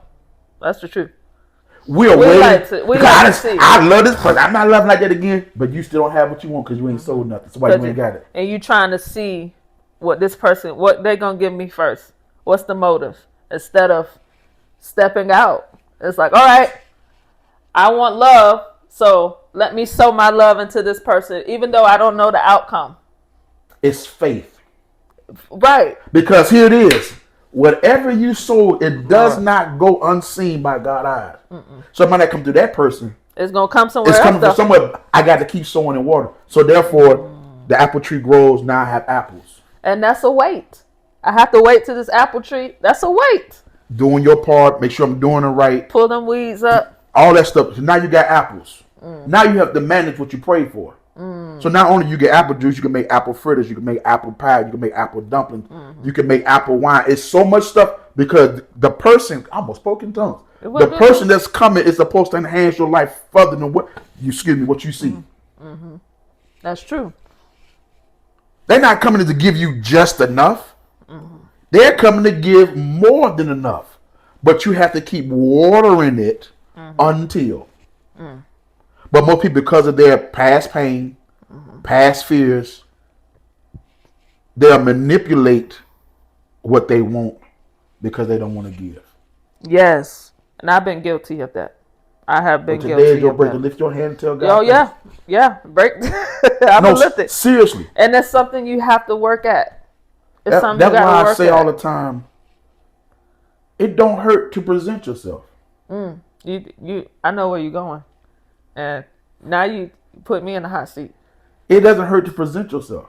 That's the truth. We are waiting. We like to see. I love this person. I'm not loving like that again. But you still don't have what you want because you ain't sold nothing. So why you ain't got it? And you trying to see what this person, what they gonna give me first. What's the motive? Instead of stepping out. It's like, all right, I want love, so let me sow my love into this person, even though I don't know the outcome. It's faith. Right. Because here it is. Whatever you sow, it does not go unseen by God's eyes. So it might not come through that person. It's going to come somewhere else. It's coming from somewhere. I got to keep sowing in water. So therefore, the apple tree grows. Now I have apples. And that's a wait. I have to wait to this apple tree. That's a wait. Doing your part. Make sure I'm doing it right. Pull them weeds up. All that stuff. So now you got apples. Now you have to manage what you prayed for. So not only you get apple juice, you can make apple fritters, you can make apple pie, you can make apple dumplings, you can make apple wine. It's so much stuff because the person, I almost spoke in tongues. The person that's coming is supposed to enhance your life further than what you see. That's true. They're not coming to give you just enough. They're coming to give more than enough. But you have to keep watering it until. But most people, because of their past pain, past fears, they'll manipulate what they want because they don't want to give. Yes. And I've been guilty of that. I have been guilty of that. Today is your break to lift your hand and tell God. Oh, yeah. Yeah. Break. I'm going to lift it. Seriously. And that's something you have to work at. It's something that's you got to work at. That's why I say all the time, it don't hurt to present yourself. I know where you're going. And now you put me in the hot seat. It doesn't hurt to present yourself.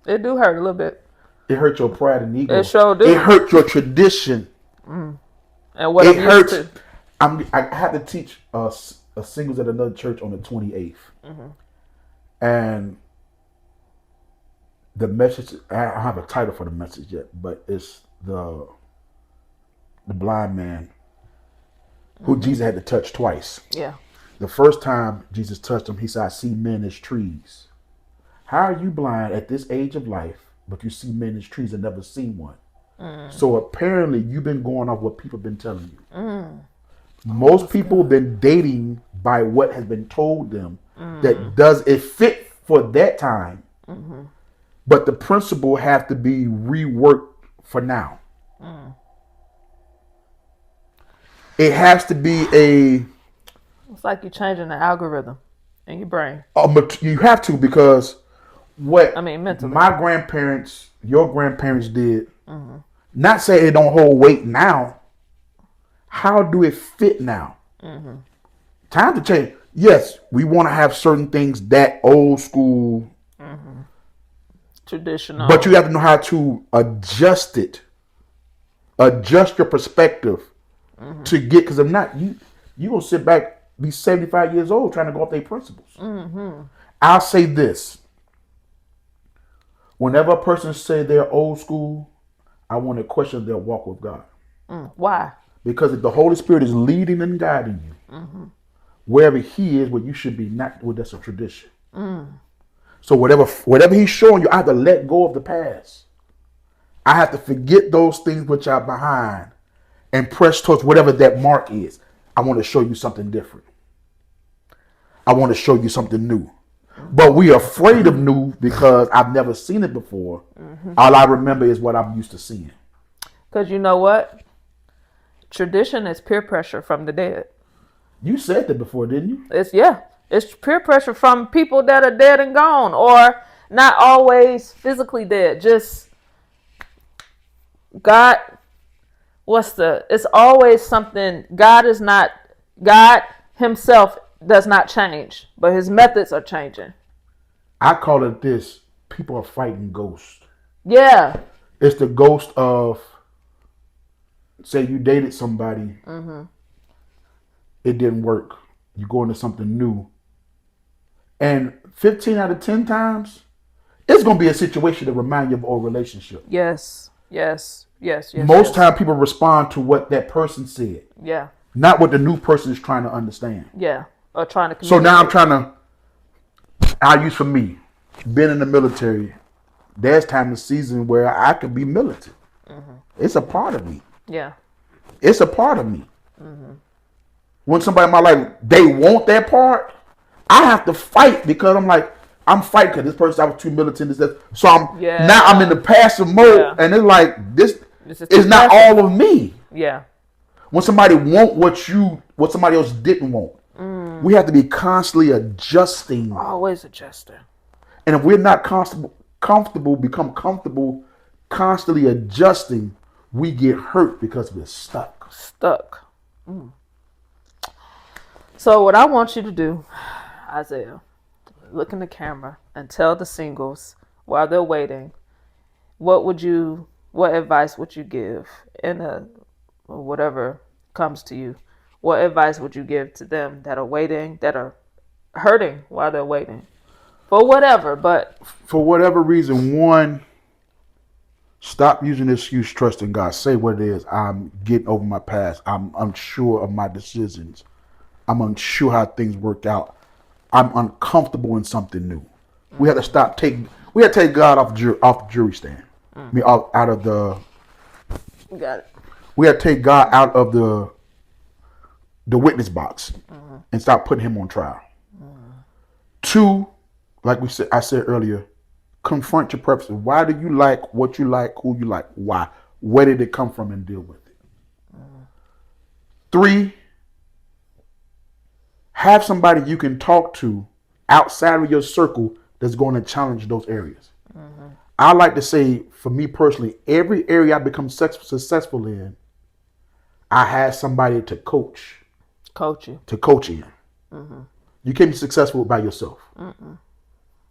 It do hurt a little bit. It hurt your pride and ego. It sure do. It hurt your tradition. And what it hurts. I had to teach a singles at another church on the 28th. And the message, I don't have a title for the message yet, but it's the blind man who Jesus had to touch twice. Yeah. The first time Jesus touched him, he said, I see men as trees. How are you blind at this age of life, but you see men as trees and never seen one? So apparently you've been going off what people have been telling you. Most people have been dating by what has been told them that does it fit for that time. But the principle have to be reworked for now. It has to be it's like you're changing the algorithm in your brain. You have to, because mentally. My grandparents, your grandparents did, not say it don't hold weight now. How do it fit now? Time to change. Yes, we want to have certain things that old school, traditional, but you have to know how to adjust it, adjust your perspective to get. Because if not, you gonna sit back, be 75 years old trying to go off their principles. I'll say this: whenever a person say they're old school, I want to question their walk with God. Why? Because if the Holy Spirit is leading and guiding you, wherever He is, where you should be, not well, that's a tradition. So whatever He's showing you, I have to let go of the past. I have to forget those things which are behind and press towards whatever that mark is. I want to show you something different. I want to show you something new. But we are afraid of new because I've never seen it before. All I remember is what I'm used to seeing. Because you know what? Tradition is peer pressure from the dead. You said that before, didn't you? It's peer pressure from people that are dead and gone, or not always physically dead. Just God. It's always something. God Himself does not change, but His methods are changing. I call it this: people are fighting ghosts. Yeah. It's the ghost of, say you dated somebody, it didn't work. You go into something new. And 15 out of 10 times, it's going to be a situation that reminds you of an old relationship. Yes. Most time people respond to what that person said. Yeah. Not what the new person is trying to understand. Yeah. Or trying to communicate. So now I'll use for me, being in the military, there's time in the season where I could be militant. It's a part of me. Yeah. It's a part of me. When somebody in my life, they want that part, I have to fight because I'm fighting because this person, I was too militant. So now I'm in the passive mode, and it's like this is not all of me. Yeah. When somebody want what somebody else didn't want, we have to be constantly adjusting. Always adjusting. And if we're not become comfortable, constantly adjusting, we get hurt because we're stuck. So what I want you to do, Isaiah, look in the camera and tell the singles while they're waiting, what advice would you give whatever comes to you? What advice would you give to them that are waiting, that are hurting while they're waiting? For whatever reason, one, stop using the excuse, trust in God. Say what it is. I'm getting over my past. I'm unsure of my decisions. I'm unsure how things work out. I'm uncomfortable in something new. We have to we have to take God off the jury stand. I mean, out of the. Got it. We have to take God out of the witness box and stop putting him on trial. Two, like I said earlier, confront your purposes. Why do you like what you like, who you like? Why? Where did it come from, and deal with it? Three, have somebody you can talk to outside of your circle that's going to challenge those areas. I like to say, for me personally, every area I become successful in, I had somebody to coach you. You can't be successful by yourself.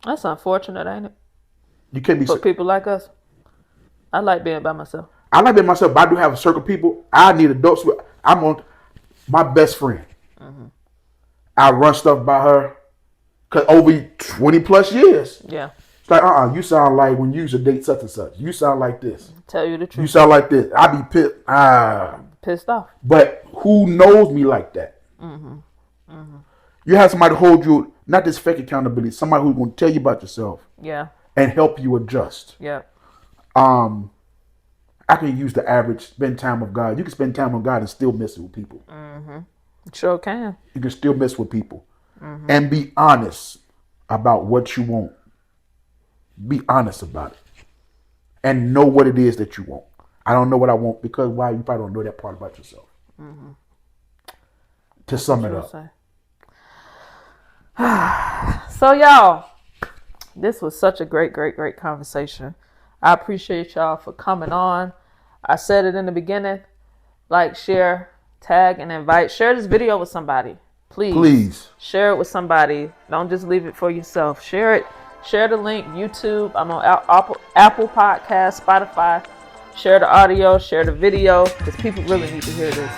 That's unfortunate, ain't it? You can't be for people like us. I like being by myself. But I do have a circle of people. I need adults. I'm on my best friend. I run stuff by her because over 20 plus years. Yeah. It's like, you sound like when you used to date such and such. You sound like this. Tell you the truth. You sound like this. I be pissed off. But who knows me like that? You have somebody hold you, not this fake accountability, somebody who's going to tell you about yourself. Yeah. And help you adjust. Yeah. I can use the average spend time with God. You can spend time with God and still mess with people. Sure can. You can still mess with people. And be honest about what you want. Be honest about it. And know what it is that you want. I don't know what I want because why? You probably don't know that part about yourself. To sum it up. So y'all, this was such a great conversation. I appreciate y'all for coming on. I said it in the beginning. Like, share, tag, and invite. Share this video with somebody. Please. Share it with somebody. Don't just leave it for yourself. Share it. Share the link. YouTube. I'm on Apple Podcasts, Spotify. Share the audio. Share the video. Because people really need to hear this.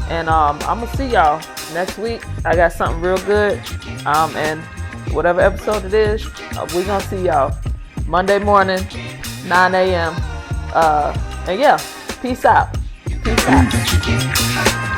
And I'm going to see y'all next week. I got something real good. And whatever episode it is, we're going to see y'all Monday morning, 9 a.m. And yeah, peace out. Peace out.